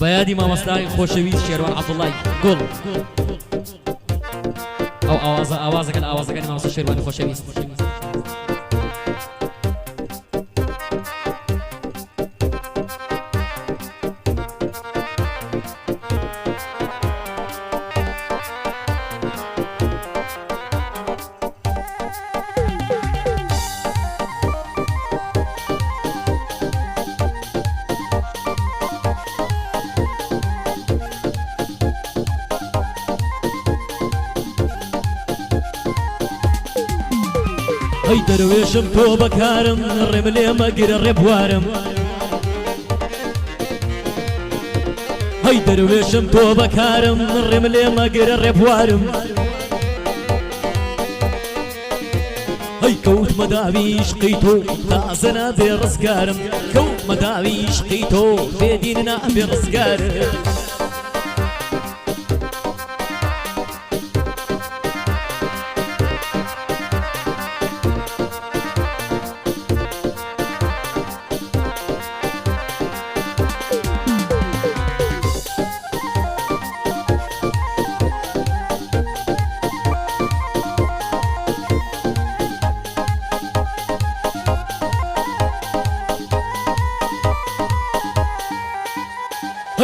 بەیادی مامۆستای خۆشەویست شێروان عەبدوڵڵای گوڵ ئەو ئاوازەکەن ئاوازەکانی مامۆستا شێروانی خۆشەویست هەی دەروێشم تۆ بەکارم ڕێم لێ مەگرە ڕێبوارم هەی دەروێشم تۆ بەکارم ڕێم لێ مەگرە ڕێبوارم هەی کەوتمە داوی عشقی تۆ تازە نابێ ڕزگارم کەوتمە داوی عشقی تۆ بێدین نابێ ڕزگارم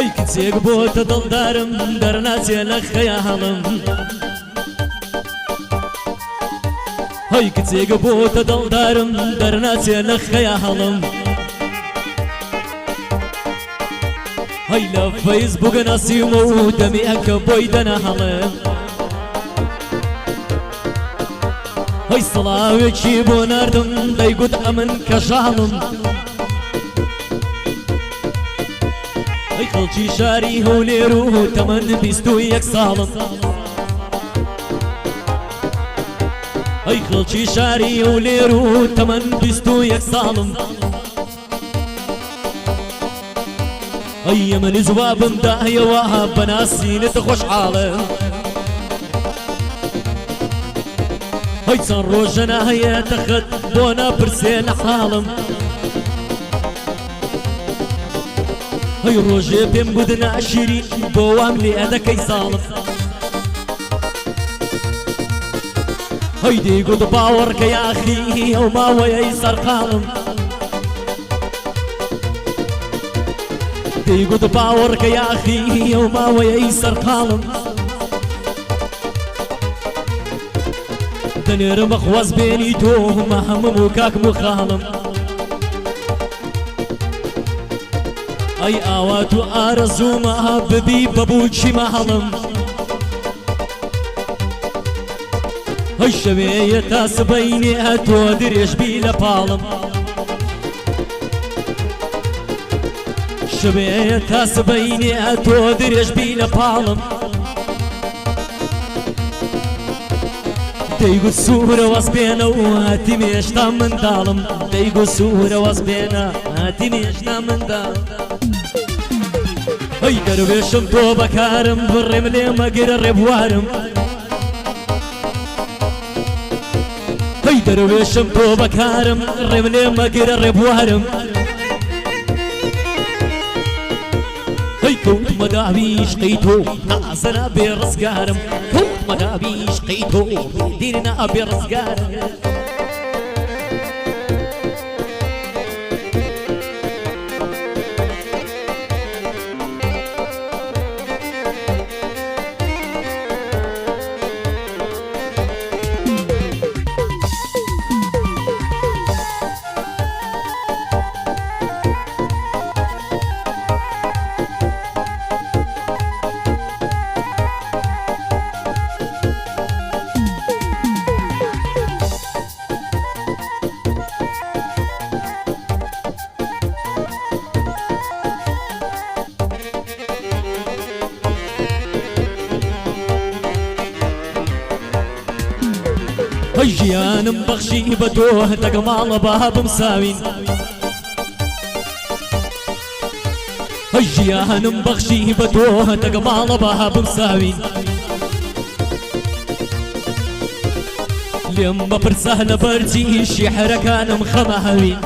هەی کچێک بۆتە دڵدارم دەرناچێ لە خەیاڵم هەی کچێک بۆتە دڵدارم دەرناچێ لە خەیاڵم هەی لە فەیسبووک ناسیمە و دەمیەکە بۆی دەنەهەڵم هەی سڵاوێکی بۆ ناردم دەیگوت ئەمن کەژاڵم خەڵکی شاری هەولێر و تەمەن 21 ساڵم ئەی خەڵکی شاری هەولێر و تەمەن 21 ساڵم ئەی من جوابم دایەوە بەناسینت خۆشحاڵم ئەی چەند ڕۆژە ناهەیەتە خەت بۆ ناپرسێ لە حاڵم هەی ڕۆژێ پێم گوتنە شیرین بۆ وام لێ دەکەی ساڵم هەی دەیگوت باوەڕکە یاخی ئەو ماوەیەی سەرقاڵم دەیگوت باوەڕکە یاخی ئەو ماوەیەی سەرقاڵم دەنێرم بە خواست بێنی تۆ مەهەمم و کاکم و خاڵم ئەی ئاوات و ئارەزوومە ببی بەبووچی مەهەڵم هەی شەوەیە تا سبەینێ تۆ درێژبی لە پاڵم شەوەیە تا سبەینێ تۆ درێژبی لە پاڵم دەیگوت سوورە وەسبێنە و هاتی مێشتا منداڵم دەیگوت سوورە وەسبێنە هاتی مێشتا منداڵم هەی دەروێشم تۆ بەکارم بڕێم لێ مەگرە ڕێبوارم هەی دەروێشم تۆ بەکارم ڕێم لێ مەگرە ڕێبوارم هەی کەوتمە داوی عشقی تۆ تازە نابێ ڕزگارم کەوتمە داوی عشقی تۆ بێدین نابێ ڕزگارم هەی ژیانم بەخشی بە تۆ دەگەماڵە بابم ساوین هەی ژیانم بەخشی بە تۆ دەگەماڵە بابم ساوین لێم بەپرسە لە بەرچی شیحرەکانم خەمە هەوین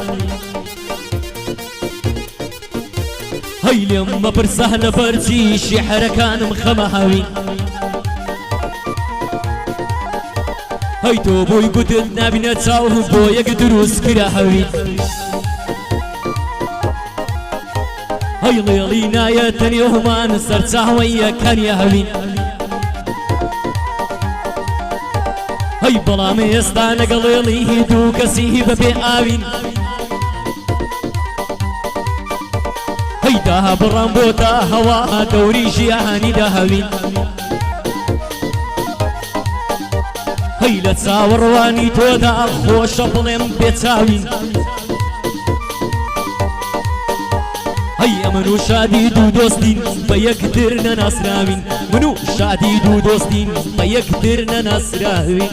هەی لێمە پرسە لە بەرچی شیحرەکانم خەمە هاوین هەی تۆ بۆی گوتت نابینە چاو بۆ یەک دروست کرا هەوین هەی لێڵی نایە تەنێومان سەرچاوەی یەکانی هەوین هەی بەڵام ئێستا لەگەڵ لێڵی دوو کەسی بەپێ ئاوین هەی داها بڕام بۆ تا هەوا دەوری ژیانی داهەوین هەی لە چاوەڕوانی تۆدا خۆشە بڵێم پێچاوین هەی ئەمن و شادی دوو دۆستین بە یەکتر نەناسراوین من و شادی دوو دۆستین بە یەکتر نەناسراوین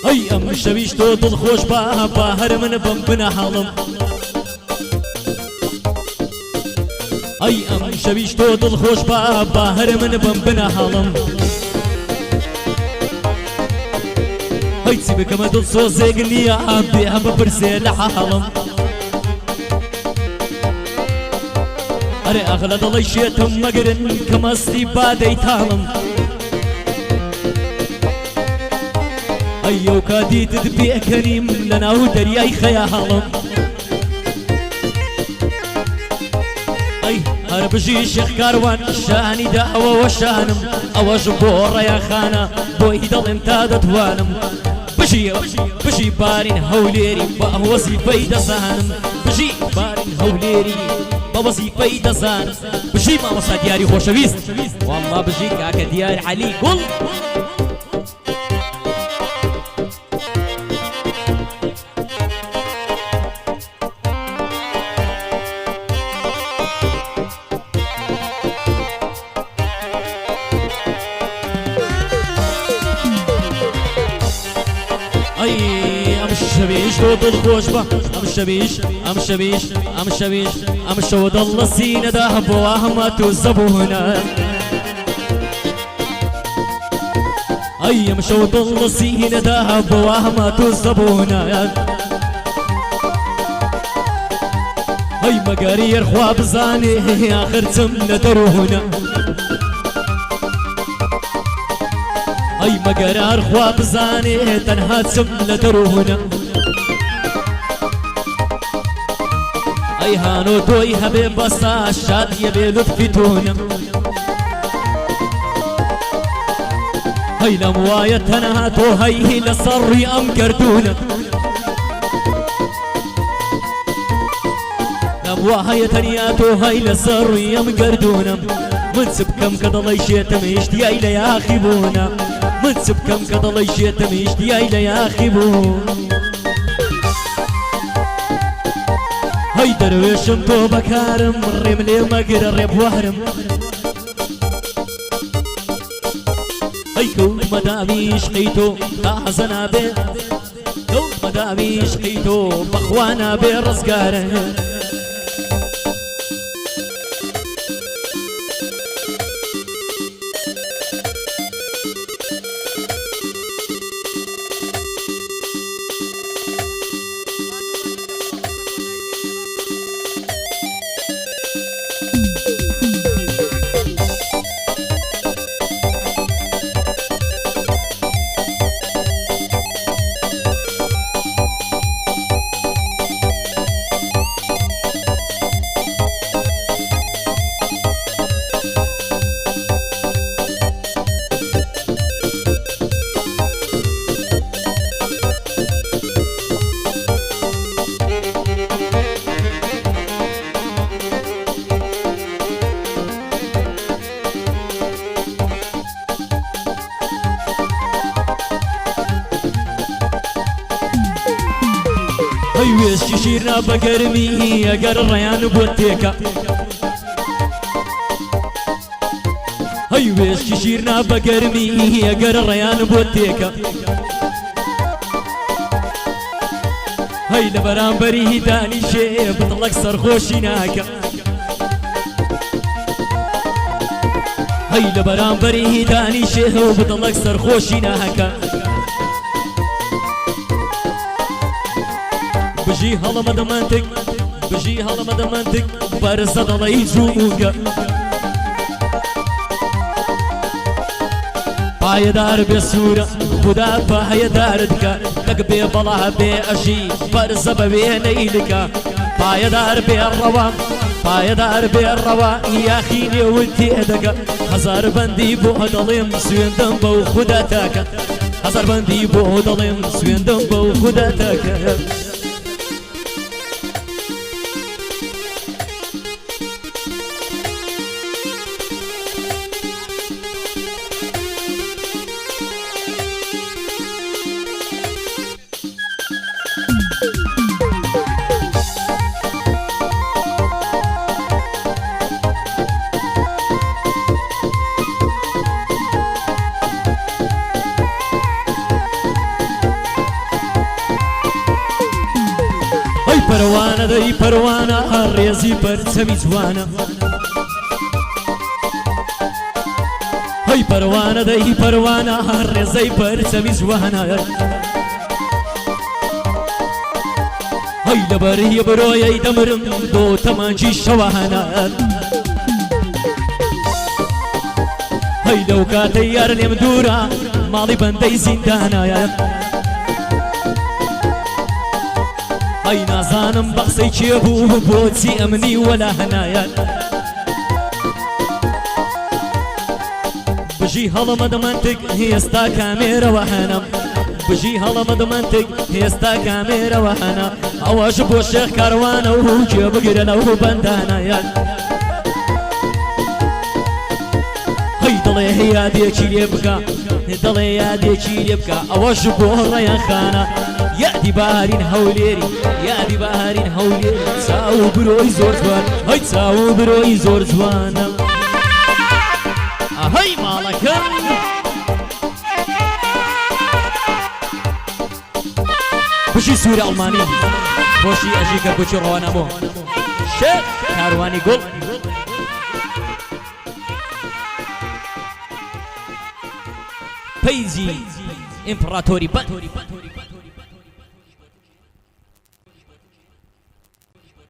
هەی ئەم شەویش تۆ دڵخۆش بە هەر من بم بنە هەڵم هەی ئەم شەویش تۆ دڵخۆش بە هەر من بم بنە هەڵم هەی چی بکەمە دڵ سۆزێک نییە بێ هەم بپرسێ لە حاڵم ئەرێ ئەغلە دڵی شێتم مەگرن کە مەستی بادەی تاڵم ئەیۆ کاتیتت پێکەنیم لە ناو دەریای خەیاڵم ئەی هەر بژی شێخ کاروان شانی داوەوە شانم ئەوەش بۆ ڕێیاخانە بۆی دەڵێم تا دەتوانم بژی بارین هەولێری بە وەزیفەی دەزانم بژی بارین هەولێری بە وەزیفەی دەزانم بژی مامۆستا دیاری خۆشەویست وەڵڵا بژی کاکە دیار عەلی گوڵ شەویش تۆ دڵخۆش بە ئەم شەوە دڵ لە سینەدا بۆ هەمە تۆ زەبوونە ئەی ئەم شەوە دڵ لە سینەدا بۆ هەمە تۆ زەبوونە ئەی مەگەری یەرخوا بزانێ ئاخر چم لە دەروونە ئەی مەگەر هەرخوا بزانێ تەنها چم لە دەروونە ئەی هانۆ تۆی هەبێ بەسا شادیە بێ لوتفی تۆنم هەی لەم وایە تەنها تۆ هەی لە سەڕی ئەم گەردوونە لەم وایە تەنیا تۆ هەی لە سەڕی ئەم گەردوونم من چ بکەم کە دەڵی شێتم هێشتیای لە یاخی بوونە من چ بکەم کە دەڵی شێتم هێشتیای لە یاخی بوون هەی دەروێشم تۆ بەکارم ڕێم لێ مەگرە ڕێبوارم هەی کەوتمە داوی عشقی تۆ تازە نابێ کەوتمە داوی عشقی تۆ بەخوا نابێ ڕزگارە هەی وێسکی شیرنا بە گەرمی ئەگەر ڕێیان بۆ تێکە هەی وێسکی شیرنا بە گەرمی ئەگەر ڕێیان بۆ تێکە هەی لە بەرامبەری دانیشێ بتڵک سەرخۆشی ناکە هەی لە بەرامبەری دانیشێ و بتڵک سەرخۆشی ناکە بژی هەڵەمەدە منتک بژی هەڵەمەدە منتک بەرزە دەڵی جووگە پایەدار بێ سوورە خدا پایەدارت کە لەک بێ بەڵا بێ ئەژی بەرزە بە وێنەی لکە پایەدار بێ ڕەوە پایەدار بێ ڕەوە یاخی نێوت تێدەکە هەزار بەندی بۆ دەڵێم سوێندەم بەو خوددا تاکە هەزار بەندی بۆ دەڵێم سوێندەم بەو خوددا تاکە پەروانە دەی پەروانە ڕێزی پەرچەمی جوانە هەی پەروانە دەی پەروانە ڕێزەی پەرچەمی جوانە هەی لەبەری برۆیەی دەمرم دۆ تەمانجی شەوانە هەی لەو کاتەی یار لێم دوورە ماڵی بەندەی زیندانایە ئەی نازانم بەقسەی کێ بوو بۆچی ئەمنی وەلا هەنایەت بژی هەڵەمەدە منتک هێستا کامێرەوە هەنم بژی هەڵەمەدە منتک هێستا کامێرەوە هەنە ئەوەش بۆ شێخ کاروانە و کێ بگرە لەو بەندانایەت هەی دڵێ یادێکی لێ بکە دڵێ یادێکی لێ بکە ئەوەش بۆ ڕێیان خانە یادی بارین هەولێری یادی بارین هەولێری چاو برۆی زۆر جوان هەی چاو برۆی زۆر جوانە ئەهەی ماڵەکەم بژی سوورە ئەڵمانی خۆشی ئەژی کە بچی ڕەوانەمۆ شێخ کاروانی گوڵ پەیزی ئیمپڕاتۆری بەند